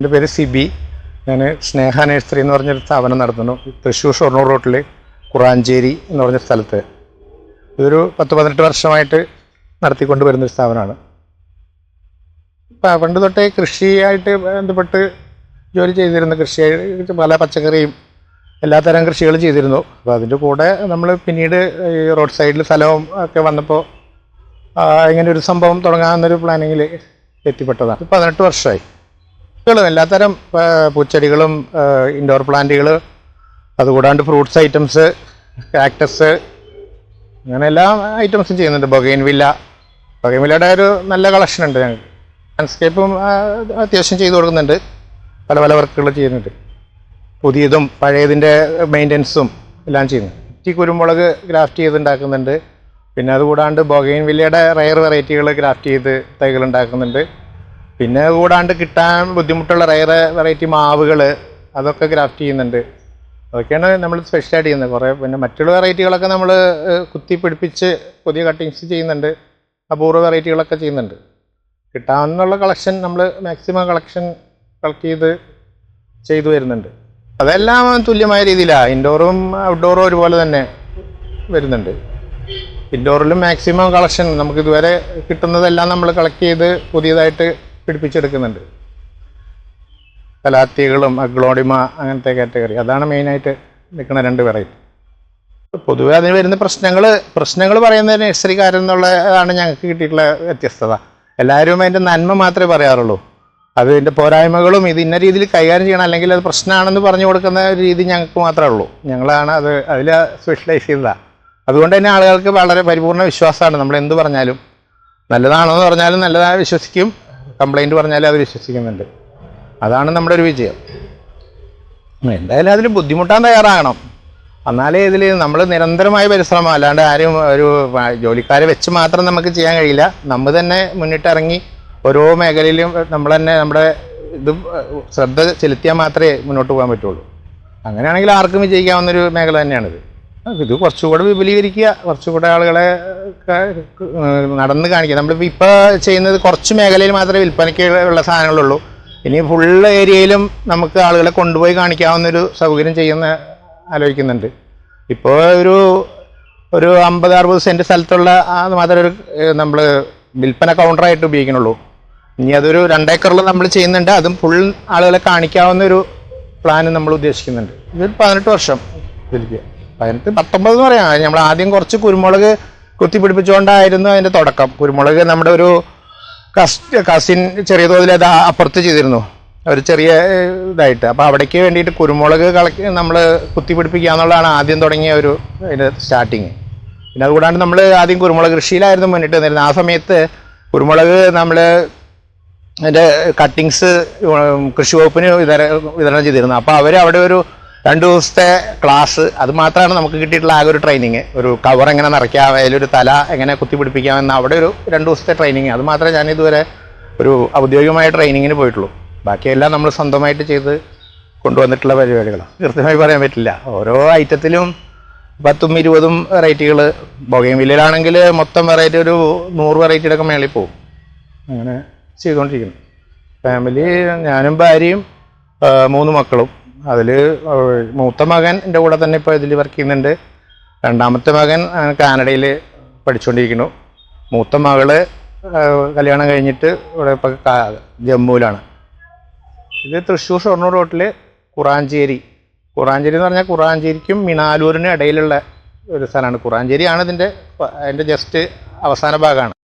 എൻ്റെ പേര് സിബി. ഞാൻ സ്നേഹ നഴ്സറി എന്ന് പറഞ്ഞൊരു സ്ഥാപനം നടത്തുന്നു. തൃശ്ശൂർ ഷൊർണൂർ റോട്ടിൽ കുറാഞ്ചേരി എന്ന് പറഞ്ഞ സ്ഥലത്ത്. ഇതൊരു 10-18 വർഷമായിട്ട് നടത്തിക്കൊണ്ട് വരുന്നൊരു സ്ഥാപനമാണ്. പണ്ട് തൊട്ടേ കൃഷിയായിട്ട് ബന്ധപ്പെട്ട് ജോലി ചെയ്തിരുന്നു. കൃഷിയായിട്ട് പല പച്ചക്കറിയും എല്ലാത്തരം കൃഷികൾ ചെയ്തിരുന്നു. അപ്പോൾ അതിൻ്റെ കൂടെ നമ്മൾ പിന്നീട് ഈ റോഡ് സൈഡിൽ സ്ഥലവും ഒക്കെ വന്നപ്പോൾ ഇങ്ങനെ ഒരു സംഭവം തുടങ്ങാമെന്നൊരു പ്ലാനിങ്ങിൽ എത്തിപ്പെട്ടതാണ്. 18 വർഷമായി. എല്ലാത്തരം പൂച്ചെടികളും ഇൻഡോർ പ്ലാന്റുകൾ, അതുകൂടാണ്ട് ഫ്രൂട്ട്സ് ഐറ്റംസ്, കാക്ടസ്, അങ്ങനെ എല്ലാ ഐറ്റംസും ചെയ്യുന്നുണ്ട്. ബൊഗൈൻവില്ലയുടെ ഒരു നല്ല കളക്ഷൻ ഉണ്ട് ഞങ്ങൾക്ക്. ലാൻഡ്സ്കേപ്പും അത്യാവശ്യം ചെയ്തു കൊടുക്കുന്നുണ്ട്. പല പല വർക്കുകൾ ചെയ്യുന്നുണ്ട്. പുതിയതും പഴയതിൻ്റെ മെയിൻ്റനൻസും എല്ലാം ചെയ്യുന്നു. കുരുമുളക് ഗ്രാഫ്റ്റ് ചെയ്ത് ഉണ്ടാക്കുന്നുണ്ട്. പിന്നെ അതുകൂടാണ്ട് ബൊഗൈൻവില്ലയുടെ റയർ വെറൈറ്റികൾ ഗ്രാഫ്റ്റ് ചെയ്ത് തൈകൾ ഉണ്ടാക്കുന്നുണ്ട്. പിന്നെ കൂടാണ്ട് കിട്ടാൻ ബുദ്ധിമുട്ടുള്ള റയർ വെറൈറ്റി മാവുകൾ, അതൊക്കെ ഗ്രാഫ്റ്റ് ചെയ്യുന്നുണ്ട്. അതൊക്കെയാണ് നമ്മൾ സ്പെഷ്യലായിട്ട് ചെയ്യുന്നത്. കുറേ പിന്നെ മറ്റുള്ള വെറൈറ്റികളൊക്കെ നമ്മൾ കുത്തി പിടിപ്പിച്ച് പുതിയ കട്ടിങ്സ് ചെയ്യുന്നുണ്ട്. അപൂർവ വെറൈറ്റികളൊക്കെ ചെയ്യുന്നുണ്ട്. കിട്ടാവുന്നുള്ള കളക്ഷൻ നമ്മൾ മാക്സിമം കളക്ഷൻ കളക്ട് ചെയ്തു വരുന്നുണ്ട്. അതെല്ലാം തുല്യമായ രീതിയിലാണ്. ഇൻഡോറും ഔട്ട്ഡോറും ഒരുപോലെ തന്നെ വരുന്നുണ്ട്. ഇൻഡോറിലും മാക്സിമം കളക്ഷൻ നമുക്ക് ഇതുവരെ കിട്ടുന്നതെല്ലാം നമ്മൾ കളക്ട് ചെയ്ത് പുതിയതായിട്ട് പിടിപ്പിച്ചെടുക്കുന്നുണ്ട്. കലാത്തികളും അഗ്ലോണിമ അങ്ങനത്തെ കാറ്റഗറി, അതാണ് മെയിനായിട്ട് നിൽക്കുന്ന 2 വെറൈറ്റി. പൊതുവെ അതിന് വരുന്ന പ്രശ്നങ്ങൾ പറയുന്നത് നഴ്സറിക്കാരെന്നുള്ളതാണ് ഞങ്ങൾക്ക് കിട്ടിയിട്ടുള്ള വ്യത്യസ്തത. എല്ലാവരും അതിൻ്റെ നന്മ മാത്രമേ പറയാറുള്ളൂ. അതിൻ്റെ പോരായ്മകളും ഇത് ഇന്ന രീതിയിൽ കൈകാര്യം ചെയ്യണം, അല്ലെങ്കിൽ അത് പ്രശ്നമാണെന്ന് പറഞ്ഞു കൊടുക്കുന്ന ഒരു രീതി ഞങ്ങൾക്ക് മാത്രമേ ഉള്ളൂ. ഞങ്ങളാണ് അതിൽ സ്പെഷ്യലൈസ് ചെയ്തതാണ്. അതുകൊണ്ട് തന്നെ ആളുകൾക്ക് വളരെ പരിപൂർണ്ണ വിശ്വാസമാണ്. നമ്മൾ എന്ത് പറഞ്ഞാലും, നല്ലതാണോ എന്ന് പറഞ്ഞാലും നല്ലതായി വിശ്വസിക്കും, കംപ്ലൈൻറ്റ് പറഞ്ഞാലും അത് വിശ്വസിക്കുന്നുണ്ട്. അതാണ് നമ്മുടെ ഒരു വിജയം. എന്തായാലും അതിൽ ബുദ്ധിമുട്ടാൻ തയ്യാറാകണം. എന്നാലേ ഇതിൽ നമ്മൾ നിരന്തരമായ പരിശ്രമം, അല്ലാണ്ട് ആരും ഒരു ജോലിക്കാരെ വെച്ച് മാത്രം നമുക്ക് ചെയ്യാൻ കഴിയില്ല. നമ്മൾ തന്നെ മുന്നിട്ടിറങ്ങി ഓരോ മേഖലയിലും നമ്മൾ തന്നെ നമ്മുടെ ഇത് ശ്രദ്ധ ചെലുത്തിയാൽ മാത്രമേ മുന്നോട്ട് പോകാൻ പറ്റുള്ളൂ. അങ്ങനെയാണെങ്കിൽ ആർക്കും വിജയിക്കാവുന്നൊരു മേഖല തന്നെയാണിത്. ഇത് കുറച്ചുകൂടെ വിപുലീകരിക്കുക, കുറച്ചുകൂടെ ആളുകളെ നടന്ന് കാണിക്കുക. നമ്മളിപ്പോൾ ചെയ്യുന്നത് കുറച്ച് മേഖലയിൽ മാത്രമേ വിൽപ്പനയ്ക്ക് ഉള്ള സാധനങ്ങളുള്ളൂ. ഇനി ഫുൾ ഏരിയയിലും നമുക്ക് ആളുകളെ കൊണ്ടുപോയി കാണിക്കാവുന്നൊരു സൗകര്യം ആലോചിക്കുന്നുണ്ട്. ഇപ്പോൾ ഒരു 50-60 സെൻറ്റ് സ്ഥലത്തുള്ള അത് മാത്രമേ നമ്മൾ വിൽപ്പന കൗണ്ടറായിട്ട് ഉപയോഗിക്കണുള്ളൂ. ഇനി അതൊരു 2 ഏക്കറിൽ നമ്മൾ ചെയ്യുന്നുണ്ട്. അതും ഫുൾ ആളുകളെ കാണിക്കാവുന്നൊരു പ്ലാൻ നമ്മൾ ഉദ്ദേശിക്കുന്നുണ്ട്. ഇത് 18 വർഷം ഇതിലേക്ക് 19 എന്ന് പറയാം. നമ്മൾ ആദ്യം കുറച്ച് കുരുമുളക് കുത്തിപ്പിടിപ്പിച്ചുകൊണ്ടായിരുന്നു അതിൻ്റെ തുടക്കം. കുരുമുളക് നമ്മുടെ ഒരു കസിൻ ചെറിയ തോതിൽ അത് അപ്പുറത്ത് ചെയ്തിരുന്നു, ഒരു ചെറിയ ഇതായിട്ട്. അപ്പോൾ അവിടേക്ക് വേണ്ടിയിട്ട് കുരുമുളക് നമ്മൾ കുത്തിപ്പിടിപ്പിക്കുക എന്നുള്ളതാണ് ആദ്യം തുടങ്ങിയ അതിൻ്റെ സ്റ്റാർട്ടിങ്. പിന്നെ അതുകൂടാണ്ട് നമ്മൾ ആദ്യം കുരുമുളക് കൃഷിയിലായിരുന്നു മുന്നിട്ട് നിന്നിരുന്നത്. ആ സമയത്ത് കുരുമുളക് നമ്മൾ അതിൻ്റെ കട്ടിങ്സ് കൃഷി വകുപ്പിന് വിതരണം ചെയ്തിരുന്നു. അപ്പോൾ അവിടെ ഒരു 2 ദിവസത്തെ ക്ലാസ്, അത് മാത്രമാണ് നമുക്ക് കിട്ടിയിട്ടുള്ള ആകെ ഒരു ട്രെയിനിങ്. ഒരു കവർ എങ്ങനെ നിറയ്ക്കാം, അതിലൊരു തല എങ്ങനെ കുത്തിപ്പിടിപ്പിക്കാമെന്ന് അവിടെ ഒരു 2 ദിവസത്തെ ട്രെയിനിങ്. അത് മാത്രമേ ഞാനിതുവരെ ഒരു ഔദ്യോഗികമായ ട്രെയിനിങ്ങിന് പോയിട്ടുള്ളൂ. ബാക്കിയെല്ലാം നമ്മൾ സ്വന്തമായിട്ട് ചെയ്ത് കൊണ്ടുവന്നിട്ടുള്ള പരിപാടികളാണ്. കൃത്യമായി പറയാൻ പറ്റില്ല. ഓരോ ഐറ്റത്തിലും 10-20 വെറൈറ്റികൾ. ബൊഗൈൻവില്ലയിലാണെങ്കിൽ മൊത്തം വെറൈറ്റി ഒരു 100 വെറൈറ്റിയുടെ ഒക്കെ മേളിൽ പോകും. അങ്ങനെ ചെയ്തുകൊണ്ടിരിക്കുന്നു. ഫാമിലി, ഞാനും ഭാര്യയും 3 മക്കളും. അതിൽ മൂത്ത മകൻ എൻ്റെ കൂടെ തന്നെ ഇപ്പോൾ ഇതിൽ വർക്ക് ചെയ്യുന്നുണ്ട്. 2ാമത്തെ മകൻ കാനഡയിൽ പഠിച്ചുകൊണ്ടിരിക്കുന്നു. മൂത്ത മകള് കല്യാണം കഴിഞ്ഞിട്ട് ഇവിടെ ഇപ്പോൾ ജമ്മുവിലാണ്. ഇത് തൃശ്ശൂർ ഷൊർണൂർ റോട്ടിൽ കുറാഞ്ചേരി എന്ന് പറഞ്ഞാൽ കുറാഞ്ചേരിക്കും മിനാലൂരിനും ഇടയിലുള്ള ഒരു സ്ഥലമാണ്. കുറാഞ്ചേരിയാണ് അതിൻ്റെ ജസ്റ്റ് അവസാന ഭാഗമാണ്.